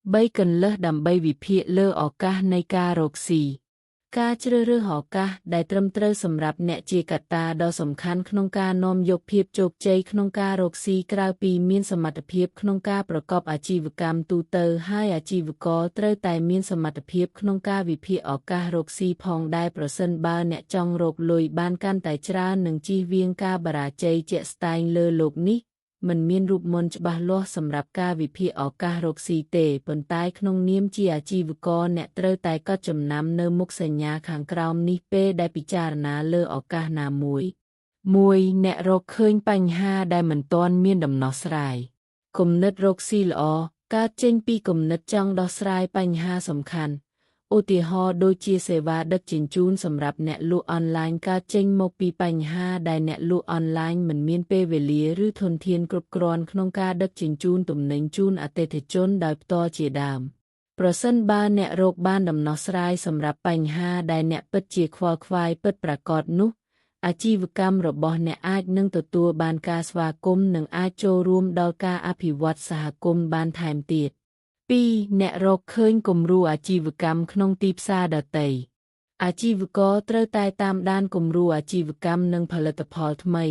3កន្លឹះដើម្បីវិភាគលើឱកាសនៃការរកស៊ីការជ្រើសរើសឱកាសដែលត្រឹមត្រូវសម្រាប់អ្នកជាកត្តាដ៏សំខាន់ក្នុងការនាំយកភាពជោគជ័យក្នុងការរកស៊ីក្រៅពីមានសមត្ថភាពក្នុងការប្រកបអាជីវកម្មទូទៅហើយអាជីវករត្រូវតែមានសមត្ថភាពក្នុងការវិភាគឱកាសរកស៊ីផងដែរប្រសិនបើអ្នកចង់រកលុយបានកាន់តែច្រើននិងជៀសវាងការបរាជ័យជាក់ស្តែងលើលោកនេះមិនមានរូបមន្តច្បាស់លាស់សម្រាប់ការវិភាគឱកាសរកស៊ីទេប៉ុន្តែក្នុងនាមជាអាជីវករអ្នកត្រូវតែកត់ចំណាំនៅមុខសញ្ញាខាងក្រោមនេះពេលដែលពិចារណាលើឱកាសណាមួយ1អ្នករកឃើញបញ្ហាដែលមិនទាន់មានដំណោះស្រាយគំនិតរកស៊ីល្អកើតចេញពីគំនិតចង់ដោះស្រាយបញ្ហាសំខាន់ឧទាហរណ៍ដូចជាសេវាដឹកជញ្ជូនសម្រាប់អ្នកលក់អនឡាញកើតចេញមកពីបញ្ហាដែលអ្នកលក់អនឡាញមិនមានពេលវេលាឬធនធានគ្រប់គ្រាន់ក្នុងការដឹកជញ្ជូនទំនិញជូនអតិថិជនដោយផ្ទាល់ជាដើមប្រសិនបើអ្នករកបានដំណោះស្រាយសម្រាប់បញ្ហាដែលអ្នកពិតជាខ្វល់ខ្វាយពិតប្រាកដនោះអាជីវកម្មរបស់អ្នកអាចនឹងទទួលបានការស្វាគមន៍និងអាចចូលរួមដល់ការអភិវឌ្ឍសហគមន៍បានថែមទៀត2អ្នករកឃើញគំរូអាជីវកម្មក្នុងទីផ្សារដទៃអាជីវករត្រូវតែតាមដានគំរូអាជីវកម្មនិងផលិតផលថ្មី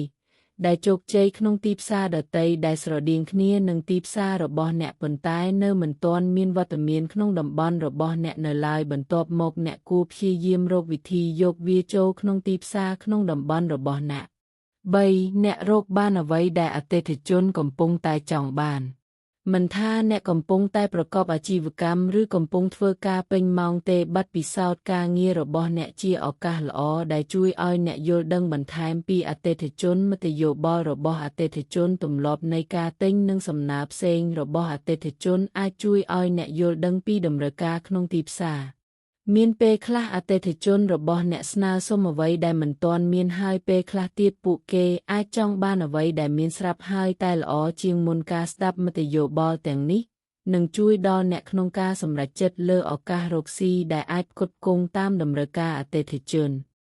ដែលជោគជ័យក្នុងទីផ្សារដទៃដែលស្រដៀងគ្នានឹងទីផ្សាររបស់អ្នកប៉ុន្តែនៅមិនទាន់មានវត្តមានក្នុងតំបន់របស់អ្នកនៅឡើយបន្ទាប់មកអ្នកគួរព្យាយាមរកវិធីយកវាចូលក្នុងទីផ្សារក្នុងតំបន់របស់អ្នក3អ្នករកបានអ្វីដែលអតិថិជនកំពុងតែចង់បានមិនថាអ្នកកំពុងតែប្រកបអាជីវកម្មឬកំពុងធ្វើការពេញម៉ោងទេបទពិសោធន៍ការងាររបស់អ្នកជាឱកាសល្អដែលជួយឲ្យអ្នកយល់ដឹងបន្ថែមពីអតិថិជនមតិយោបល់របស់អតិថិជនទម្លាប់នៃការទិញនិងសំណើផ្សេងរបស់អតិថិជនអាចជួយឲ្យអ្នកយល់ដឹងពីតម្រូវការក្នុងទីផ្សារមានពេលខ្លះអតិថិជនរបស់អ្នកស្នើសុំអ្វីដែលមិនទាន់មានហើយពេលខ្លះទៀតពួកគេអាចចង់បានអ្វីដែលមានស្រាប់ហើយតែល្អជាងមុនការស្ដាប់មតិយោបល់ទាំងនេះនឹងជួយដល់អ្នកក្នុងការសម្រេចចិត្តលើឱកាសរកស៊ីដែលអាចផ្គត់ផ្គង់តាមតម្រូវការអតិថិជន